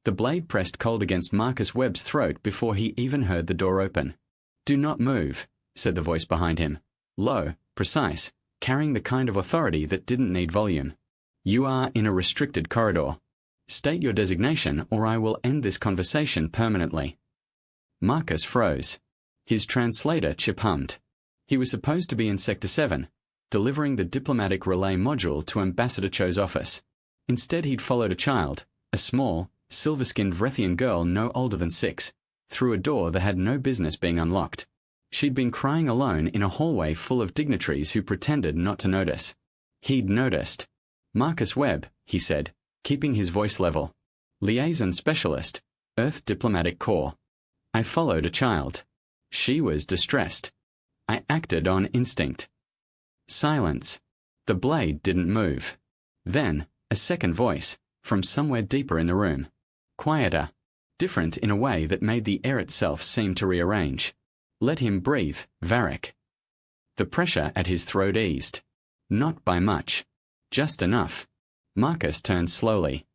The blade pressed cold against Marcus Webb's throat before he even heard the door open. "Do not move," said the voice behind him, low, precise, carrying the kind of authority that didn't need volume. "You are in a restricted corridor. State your designation or I will end this conversation permanently." Marcus froze. His translator chip-hummed. He was supposed to be in Sector 7, delivering the diplomatic relay module to Ambassador Cho's office. Instead he'd followed a child, a small, silver-skinned Vrethian girl no older than 6, through a door that had no business being unlocked. She'd been crying alone in a hallway full of dignitaries who pretended not to notice. He'd noticed. "Marcus Webb," he said, keeping his voice level. "Liaison Specialist, Earth Diplomatic Corps. I followed a child. She was distressed. I acted on instinct." Silence. The blade didn't move. Then, a second voice, from somewhere deeper in the room. Quieter. Different in a way that made the air itself seem to rearrange. "Let him breathe, Varric." The pressure at his throat eased. Not by much. Just enough. Marcus turned slowly.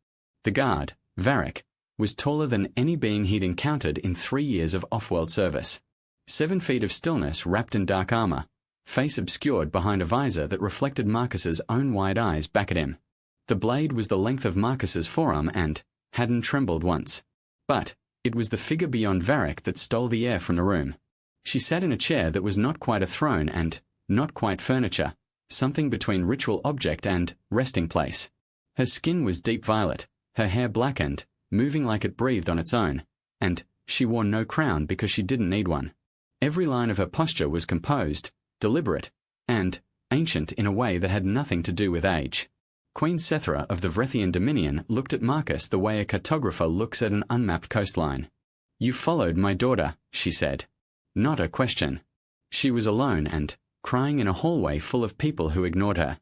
The guard, Varric, was taller than any being he'd encountered in 3 years of off-world service. 7 feet of stillness wrapped in dark armor, face obscured behind a visor that reflected Marcus's own wide eyes back at him. The blade was the length of Marcus's forearm and hadn't trembled once. But it was the figure beyond Varric that stole the air from the room. She sat in a chair that was not quite a throne and not quite furniture, something between ritual object and resting place. Her skin was deep violet, her hair blackened, moving like it breathed on its own, and she wore no crown because she didn't need one. Every line of her posture was composed, deliberate, and ancient in a way that had nothing to do with age. Queen Sethra of the Vrethian Dominion looked at Marcus the way a cartographer looks at an unmapped coastline. "You followed my daughter," she said. Not a question. She was alone and crying in a hallway full of people who ignored her.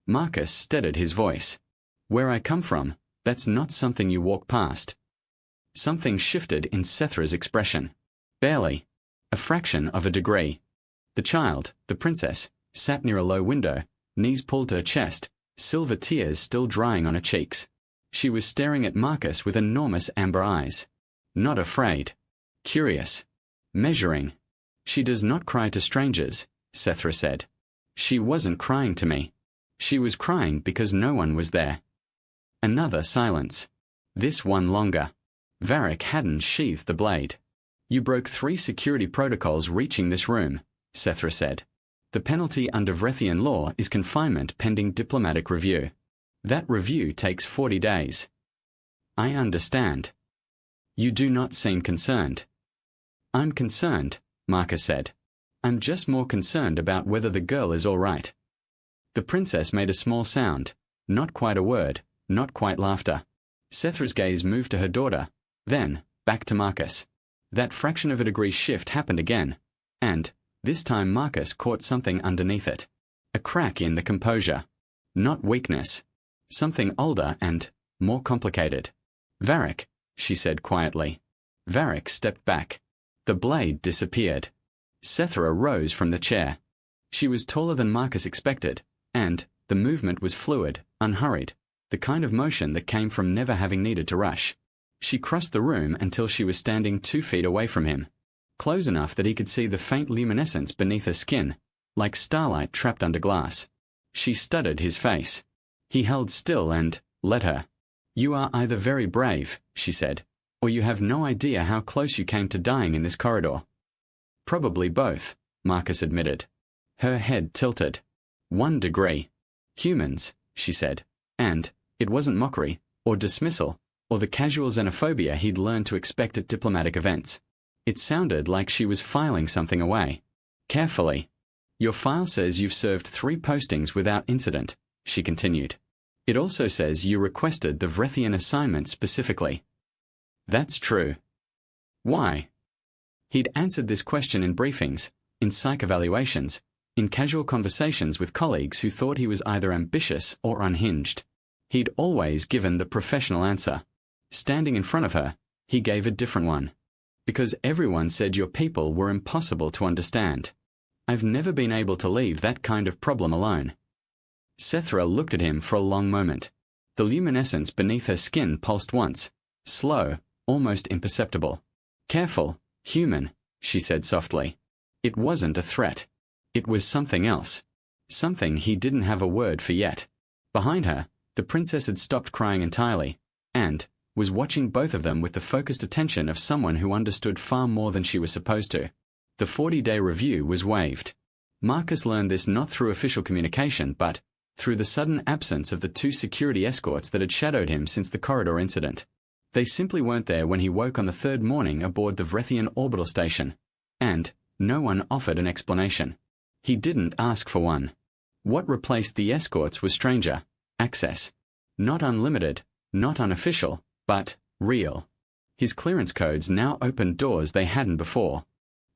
Marcus steadied his voice. "Where I come from, that's not something you walk past." Something shifted in Sethra's expression. Barely. A fraction of a degree. The child, the princess, sat near a low window, knees pulled to her chest, silver tears still drying on her cheeks. She was staring at Marcus with enormous amber eyes. Not afraid. Curious. Measuring. "She does not cry to strangers," Sethra said. "She wasn't crying to me. She was crying because no one was there." Another silence. This one longer. Varric hadn't sheathed the blade. "You broke 3 security protocols reaching this room," Sethra said. "The penalty under Vrethian law is confinement pending diplomatic review. That review takes 40 days. "I understand." "You do not seem concerned." "I'm concerned," Marcus said. "I'm just more concerned about whether the girl is all right." The princess made a small sound, not quite a word, not quite laughter. Sethra's gaze moved to her daughter, then back to Marcus. That fraction of a degree shift happened again, and this time Marcus caught something underneath it. A crack in the composure. Not weakness. Something older and more complicated. "Varric," she said quietly. Varric stepped back. The blade disappeared. Sethra rose from the chair. She was taller than Marcus expected, and the movement was fluid, unhurried, the kind of motion that came from never having needed to rush. She crossed the room until she was standing 2 feet away from him, close enough that he could see the faint luminescence beneath her skin, like starlight trapped under glass. She studied his face. He held still and let her. "You are either very brave," she said, "or you have no idea how close you came to dying in this corridor." "Probably both," Marcus admitted. Her head tilted. 1 degree. "Humans," she said, and it wasn't mockery, or dismissal, or the casual xenophobia he'd learned to expect at diplomatic events. It sounded like she was filing something away. Carefully. "Your file says you've served 3 postings without incident," she continued. "It also says you requested the Vrethian assignment specifically." "That's true." "Why?" He'd answered this question in briefings, in psych evaluations, in casual conversations with colleagues who thought he was either ambitious or unhinged. He'd always given the professional answer. Standing in front of her, he gave a different one. "Because everyone said your people were impossible to understand. I've never been able to leave that kind of problem alone." Sethra looked at him for a long moment. The luminescence beneath her skin pulsed once, slow, almost imperceptible. "Careful, human," she said softly. It wasn't a threat. It was something else. Something he didn't have a word for yet. Behind her, the princess had stopped crying entirely, and was watching both of them with the focused attention of someone who understood far more than she was supposed to. The 40-day review was waived. Marcus learned this not through official communication, but through the sudden absence of the 2 security escorts that had shadowed him since the corridor incident. They simply weren't there when he woke on the 3rd morning aboard the Vrethian orbital station, and no one offered an explanation. He didn't ask for one. What replaced the escorts was stranger access. Not unlimited, not unofficial, but real. His clearance codes now opened doors they hadn't before.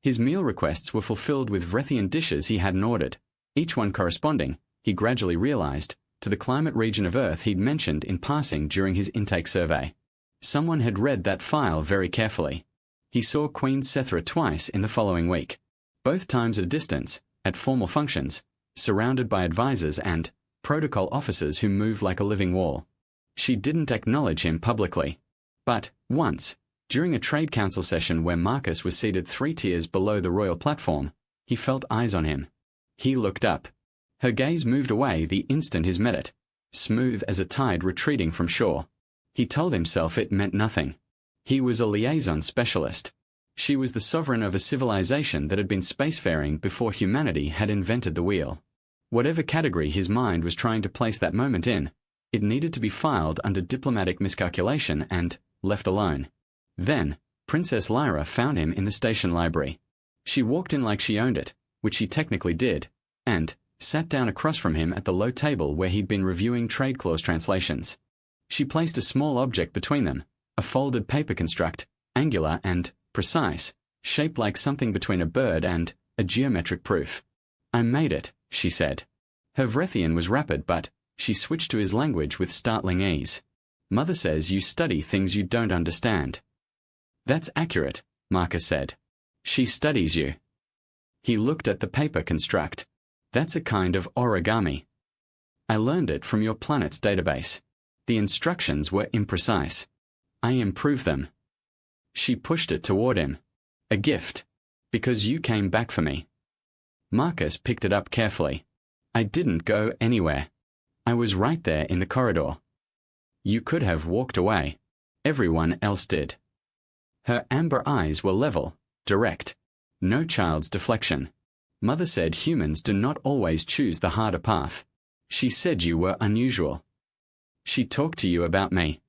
His meal requests were fulfilled with Vrethian dishes he hadn't ordered, each one corresponding, he gradually realized, to the climate region of Earth he'd mentioned in passing during his intake survey. Someone had read that file very carefully. He saw Queen Sethra twice in the following week, both times at a distance, at formal functions, surrounded by advisors and protocol officers who moved like a living wall. She didn't acknowledge him publicly. But once, during a trade council session where Marcus was seated 3 tiers below the royal platform, he felt eyes on him. He looked up. Her gaze moved away the instant he met it, smooth as a tide retreating from shore. He told himself it meant nothing. He was a liaison specialist. She was the sovereign of a civilization that had been spacefaring before humanity had invented the wheel. Whatever category his mind was trying to place that moment in, it needed to be filed under diplomatic miscalculation and left alone. Then, Princess Lyra found him in the station library. She walked in like she owned it, which she technically did, and sat down across from him at the low table where he'd been reviewing trade clause translations. She placed a small object between them, a folded paper construct, angular and precise, shaped like something between a bird and a geometric proof. "I made it," she said. Her Vrethian was rapid, but she switched to his language with startling ease. "Mother says you study things you don't understand." "That's accurate," Marcus said. "She studies you." He looked at the paper construct. "That's a kind of origami. I learned it from your planet's database. The instructions were imprecise. I improved them." She pushed it toward him. "A gift. Because you came back for me." Marcus picked it up carefully. "I didn't go anywhere. I was right there in the corridor. You could have walked away. Everyone else did." Her amber eyes were level, direct. No child's deflection. "Mother said humans do not always choose the harder path. She said you were unusual. She talked to you about me."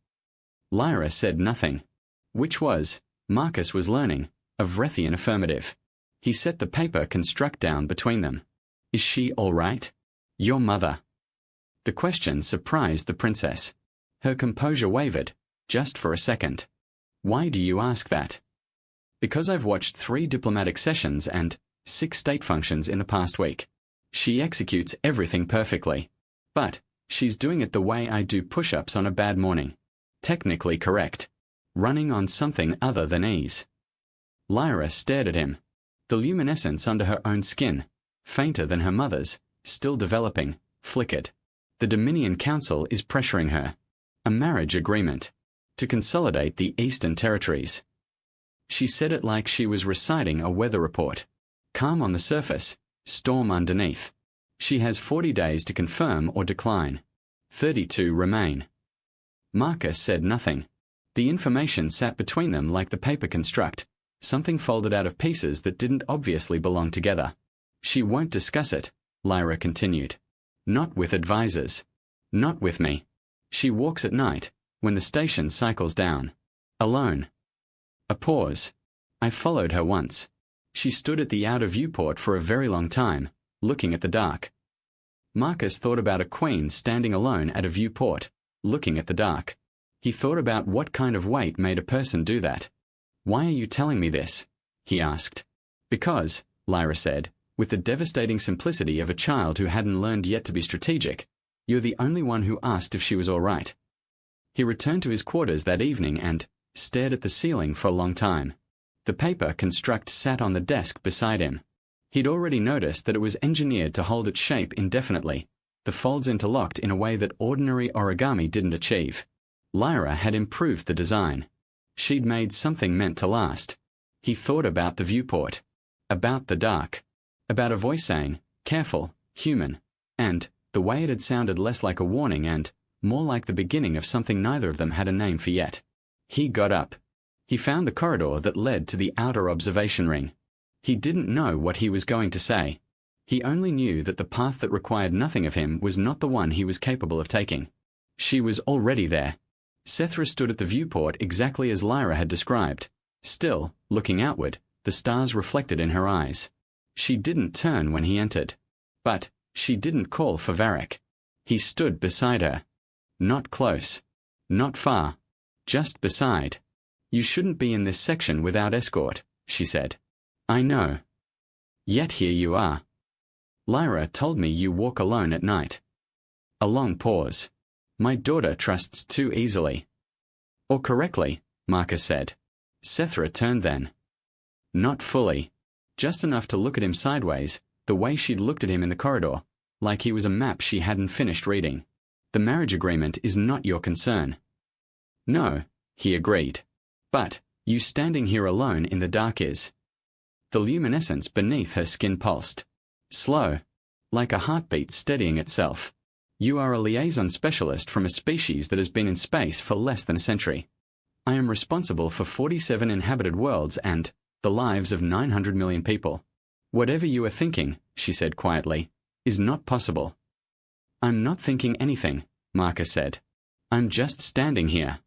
Lyra said nothing. Which was, Marcus was learning, a Vrethian affirmative. He set the paper construct down between them. "Is she all right? Your mother?" The question surprised the princess. Her composure wavered, just for a second. "Why do you ask that?" "Because I've watched 3 diplomatic sessions and 6 state functions in the past week. She executes everything perfectly. But she's doing it the way I do push-ups on a bad morning. Technically correct. Running on something other than ease." Lyra stared at him. The luminescence under her own skin, fainter than her mother's, still developing, flickered. The Dominion Council is pressuring her. A marriage agreement. To consolidate the Eastern Territories. She said it like she was reciting a weather report. Calm on the surface, storm underneath. She has 40 days to confirm or decline. 32 remain. Marcus said nothing. The information sat between them like the paper construct, something folded out of pieces that didn't obviously belong together. "She won't discuss it," Lyra continued. "Not with advisors. Not with me. She walks at night, when the station cycles down. Alone." A pause. "I followed her once. She stood at the outer viewport for a very long time, looking at the dark." Marcus thought about a queen standing alone at a viewport, looking at the dark. He thought about what kind of weight made a person do that. "Why are you telling me this?" he asked. "Because," Lyra said, with the devastating simplicity of a child who hadn't learned yet to be strategic, "you're the only one who asked if she was all right." He returned to his quarters that evening and stared at the ceiling for a long time. The paper construct sat on the desk beside him. He'd already noticed that it was engineered to hold its shape indefinitely, the folds interlocked in a way that ordinary origami didn't achieve. Lyra had improved the design. She'd made something meant to last. He thought about the viewport, about the dark, about a voice saying, "Careful, human," and the way it had sounded less like a warning and more like the beginning of something neither of them had a name for yet. He got up. He found the corridor that led to the outer observation ring. He didn't know what he was going to say. He only knew that the path that required nothing of him was not the one he was capable of taking. She was already there. Sethra stood at the viewport exactly as Lyra had described, still, looking outward, the stars reflected in her eyes. She didn't turn when he entered. But she didn't call for Varric. He stood beside her. Not close. Not far. Just beside. "You shouldn't be in this section without escort," she said. "I know. Yet here you are. Lyra told me you walk alone at night." A long pause. "My daughter trusts too easily." "Or correctly," Marcus said. Sethra turned then. Not fully. Just enough to look at him sideways, the way she'd looked at him in the corridor, like he was a map she hadn't finished reading. "The marriage agreement is not your concern." "No," he agreed. "But you standing here alone in the dark is." The luminescence beneath her skin pulsed. Slow. Like a heartbeat steadying itself. "You are a liaison specialist from a species that has been in space for less than a century. I am responsible for 47 inhabited worlds and the lives of 900 million people. Whatever you are thinking," she said quietly, "is not possible." "I'm not thinking anything," Marcus said. "I'm just standing here."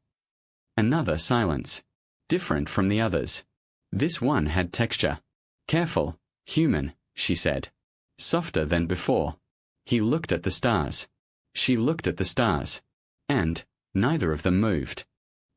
Another silence. Different from the others. This one had texture. "Careful, human," she said. Softer than before. He looked at the stars. She looked at the stars. And neither of them moved.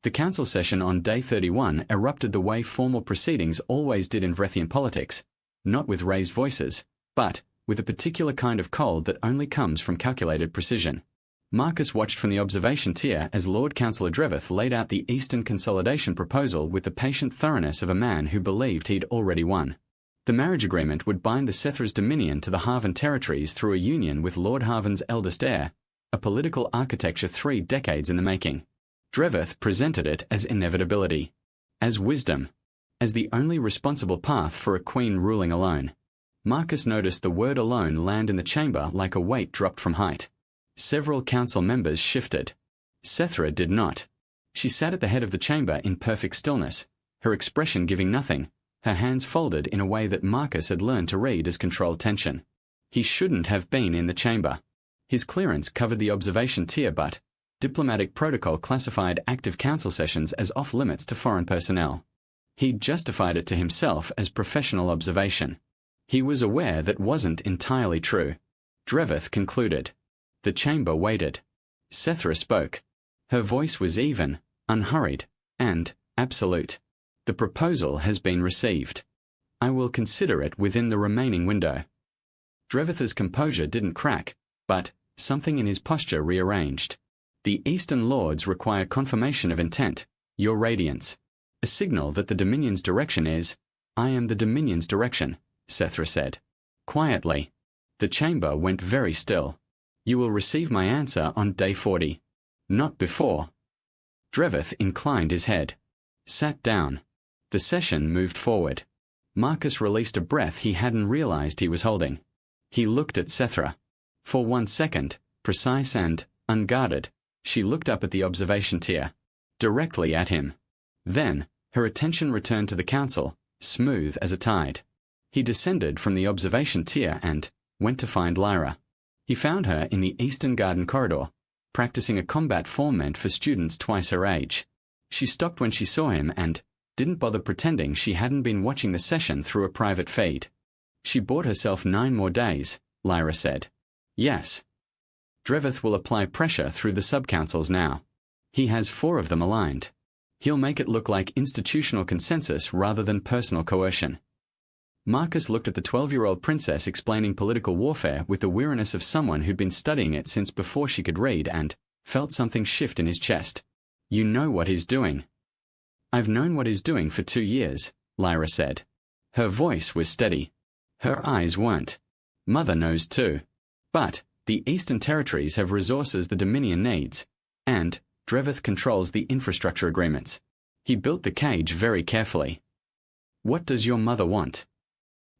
The council session on day 31 erupted the way formal proceedings always did in Vrethian politics, not with raised voices, but with a particular kind of cold that only comes from calculated precision. Marcus watched from the observation tier as Lord Councillor Dreveth laid out the Eastern Consolidation proposal with the patient thoroughness of a man who believed he'd already won. The marriage agreement would bind the Sethra's dominion to the Harvan territories through a union with Lord Harvan's eldest heir, a political architecture 3 decades in the making. Dreveth presented it as inevitability, as wisdom, as the only responsible path for a queen ruling alone. Marcus noticed the word alone land in the chamber like a weight dropped from height. Several council members shifted. Sethra did not. She sat at the head of the chamber in perfect stillness, her expression giving nothing, her hands folded in a way that Marcus had learned to read as controlled tension. He shouldn't have been in the chamber. His clearance covered the observation tier, but diplomatic protocol classified active council sessions as off-limits to foreign personnel. He'd justified it to himself as professional observation. He was aware that wasn't entirely true. Dreveth concluded. The chamber waited. Sethra spoke. Her voice was even, unhurried, and absolute. "The proposal has been received. I will consider it within the remaining window." Dreveth's composure didn't crack, but something in his posture rearranged. "The Eastern Lords require confirmation of intent, your radiance. A signal that the Dominion's direction is, I am the Dominion's direction," Sethra said. Quietly. The chamber went very still. "You will receive my answer on day 40. Not before." Dreveth inclined his head. Sat down. The session moved forward. Marcus released a breath he hadn't realized he was holding. He looked at Sethra. For 1 second, precise and unguarded, she looked up at the observation tier. Directly at him. Then, her attention returned to the council, smooth as a tide. He descended from the observation tier and went to find Lyra. He found her in the Eastern Garden corridor, practicing a combat form meant for students twice her age. She stopped when she saw him and didn't bother pretending she hadn't been watching the session through a private feed. She bought herself 9 more days, Lyra said. Yes. Dreveth will apply pressure through the sub-councils now. He has 4 of them aligned. He'll make it look like institutional consensus rather than personal coercion. Marcus looked at the 12-year-old princess explaining political warfare with the weariness of someone who'd been studying it since before she could read and felt something shift in his chest. You know what he's doing. I've known what he's doing for 2 years, Lyra said. Her voice was steady. Her eyes weren't. Mother knows too. But the Eastern Territories have resources the Dominion needs, and Dreveth controls the infrastructure agreements. He built the cage very carefully. What does your mother want?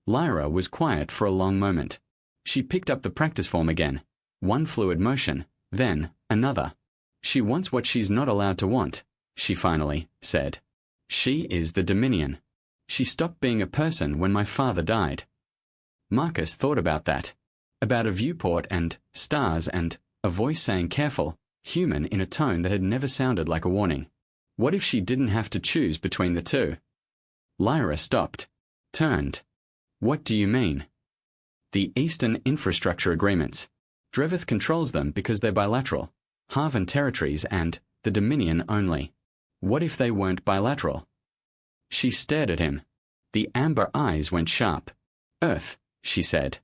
Lyra was quiet for a long moment. She picked up the practice form again. One fluid motion, then another. She wants what she's not allowed to want, she finally said. She is the Dominion. She stopped being a person when my father died. Marcus thought about that. About a viewport and stars and a voice saying careful, human in a tone that had never sounded like a warning. What if she didn't have to choose between the two? Lyra stopped, turned. What do you mean? The Eastern Infrastructure Agreements. Dreveth controls them because they're bilateral. Haven territories and the Dominion only. What if they weren't bilateral? She stared at him. The amber eyes went sharp. Earth, she said.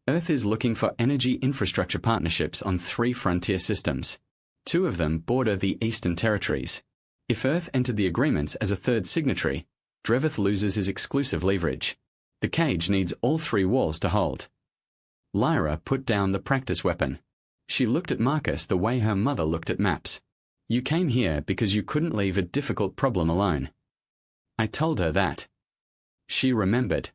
Earth is looking for energy infrastructure partnerships on 3 frontier systems. 2 of them border the Eastern territories. If Earth entered the agreements as a 3rd signatory, Dreveth loses his exclusive leverage. The cage needs all 3 walls to hold. Lyra put down the practice weapon. She looked at Marcus the way her mother looked at maps. You came here because you couldn't leave a difficult problem alone. I told her that. She remembered.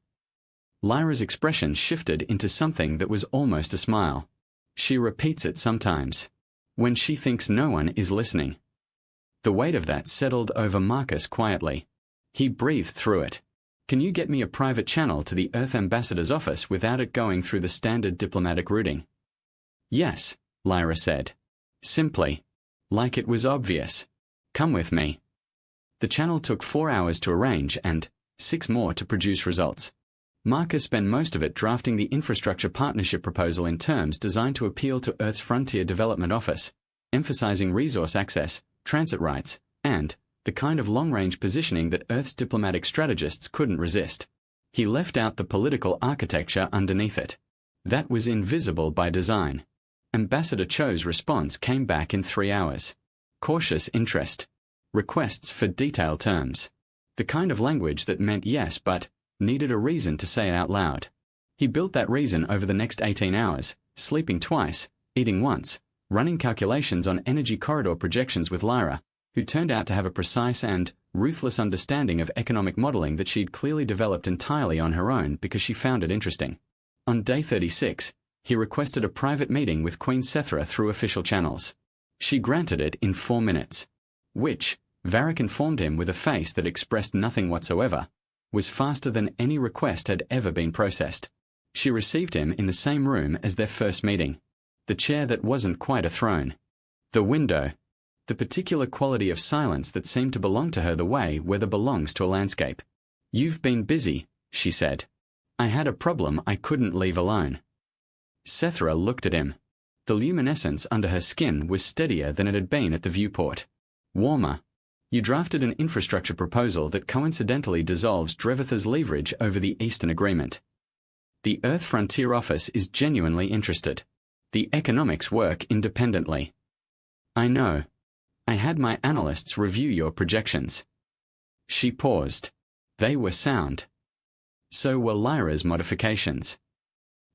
Lyra's expression shifted into something that was almost a smile. She repeats it sometimes. When she thinks no one is listening. The weight of that settled over Marcus quietly. He breathed through it. Can you get me a private channel to the Earth Ambassador's office without it going through the standard diplomatic routing? Yes, Lyra said. Simply. Like it was obvious. Come with me. The channel took 4 hours to arrange and 6 more to produce results. Marcus spent most of it drafting the infrastructure partnership proposal in terms designed to appeal to Earth's Frontier Development Office, emphasizing resource access, transit rights, and the kind of long-range positioning that Earth's diplomatic strategists couldn't resist. He left out the political architecture underneath it. That was invisible by design. Ambassador Cho's response came back in 3 hours. Cautious interest. Requests for detailed terms. The kind of language that meant yes but needed a reason to say it out loud. He built that reason over the next 18 hours, sleeping twice, eating once, running calculations on energy corridor projections with Lyra, who turned out to have a precise and ruthless understanding of economic modeling that she'd clearly developed entirely on her own because she found it interesting. On day 36, he requested a private meeting with Queen Sethra through official channels. She granted it in 4 minutes, which, Varric informed him with a face that expressed nothing whatsoever, was faster than any request had ever been processed. She received him in the same room as their first meeting, the chair that wasn't quite a throne, the window, the particular quality of silence that seemed to belong to her the way weather belongs to a landscape. You've been busy, she said. I had a problem I couldn't leave alone. Sethra looked at him. The luminescence under her skin was steadier than it had been at the viewport. Warmer. You drafted an infrastructure proposal that coincidentally dissolves Dreveth's leverage over the Eastern Agreement. The Earth Frontier Office is genuinely interested. The economics work independently. I know. I had my analysts review your projections. She paused. They were sound. So were Lyra's modifications.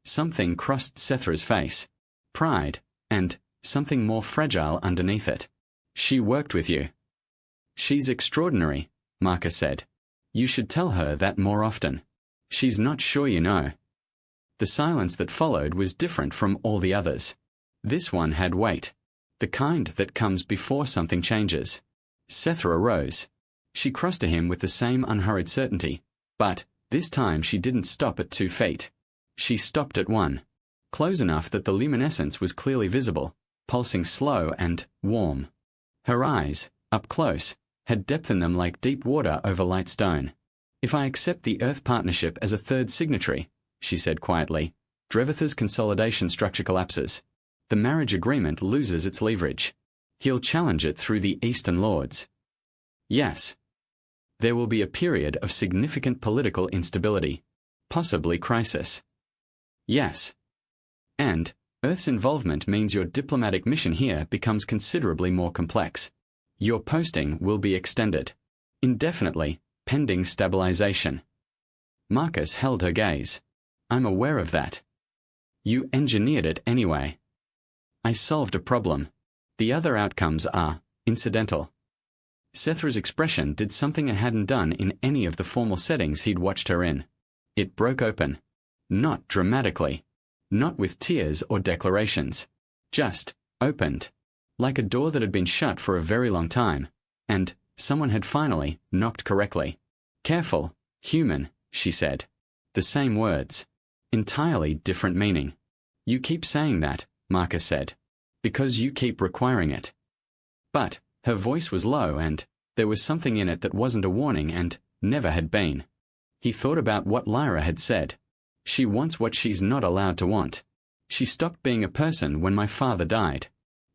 Something crossed Sethra's face. Pride, and something more fragile underneath it. She worked with you. She's extraordinary, Marcus said. You should tell her that more often. She's not sure you know. The silence that followed was different from all the others. This one had weight. The kind that comes before something changes. Sethra rose. She crossed to him with the same unhurried certainty, but this time she didn't stop at 2 feet. She stopped at 1. Close enough that the luminescence was clearly visible, pulsing slow and warm. Her eyes, up close, had depth in them like deep water over light stone. If I accept the Earth Partnership as a 3rd signatory, she said quietly, Dreveth's consolidation structure collapses. The marriage agreement loses its leverage. He'll challenge it through the Eastern Lords. Yes. There will be a period of significant political instability, possibly crisis. Yes. And Earth's involvement means your diplomatic mission here becomes considerably more complex. Your posting will be extended. Indefinitely, pending stabilization. Marcus held her gaze. I'm aware of that. You engineered it anyway. I solved a problem. The other outcomes are incidental. Sethra's expression did something it hadn't done in any of the formal settings he'd watched her in. It broke open. Not dramatically. Not with tears or declarations. Just opened. Like a door that had been shut for a very long time. And someone had finally knocked correctly. Careful, human, she said. The same words. Entirely different meaning. You keep saying that, Marcus said. Because you keep requiring it. But her voice was low and there was something in it that wasn't a warning and never had been. He thought about what Lyra had said. She wants what she's not allowed to want. She stopped being a person when my father died.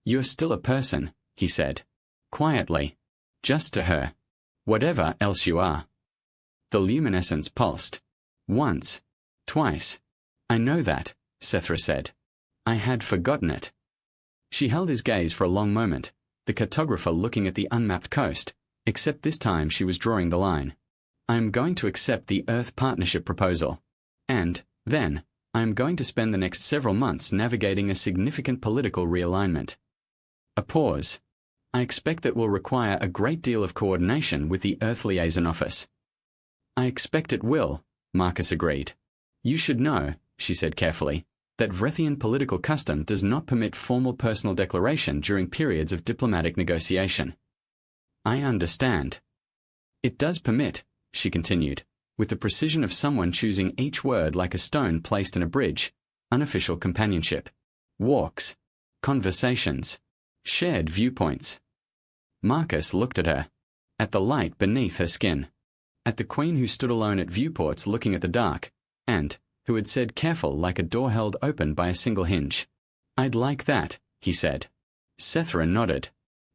You're still a person, he said. Quietly. Just to her. Whatever else you are. The luminescence pulsed. Once. Twice. I know that, Sethra said. I had forgotten it. She held his gaze for a long moment, the cartographer looking at the unmapped coast, except this time she was drawing the line. I am going to accept the Earth Partnership proposal. And, then, I am going to spend the next several months navigating a significant political realignment. A pause. I expect that will require a great deal of coordination with the Earth Liaison Office. I expect it will, Marcus agreed. You should know, she said carefully, that Vrethian political custom does not permit formal personal declaration during periods of diplomatic negotiation. I understand. It does permit, she continued, with the precision of someone choosing each word like a stone placed in a bridge, unofficial companionship. Walks. Conversations. Shared viewpoints. Marcus looked at her. At the light beneath her skin. At the queen who stood alone at viewports looking at the dark, and who had said careful like a door held open by a single hinge. I'd like that, he said. Sethra nodded.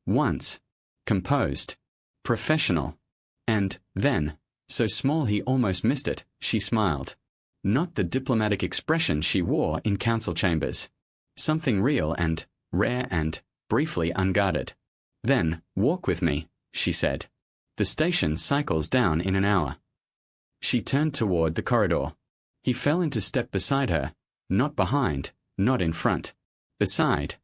Once. Composed. Professional. And, then, so small he almost missed it, she smiled. Not the diplomatic expression she wore in council chambers. Something real and rare and briefly unguarded. Then, walk with me, she said. The station cycles down in an hour. She turned toward the corridor. He fell into step beside her, not behind, not in front. Beside.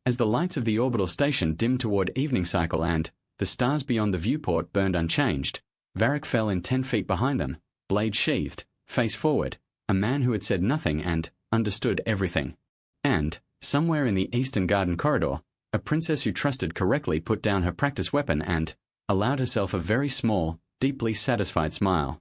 As the lights of the orbital station dimmed toward evening cycle and the stars beyond the viewport burned unchanged, Varric fell in 10 feet behind them, blade sheathed, face forward, a man who had said nothing and understood everything. And, somewhere in the eastern garden corridor, a princess who trusted correctly put down her practice weapon and allowed herself a very small, deeply satisfied smile.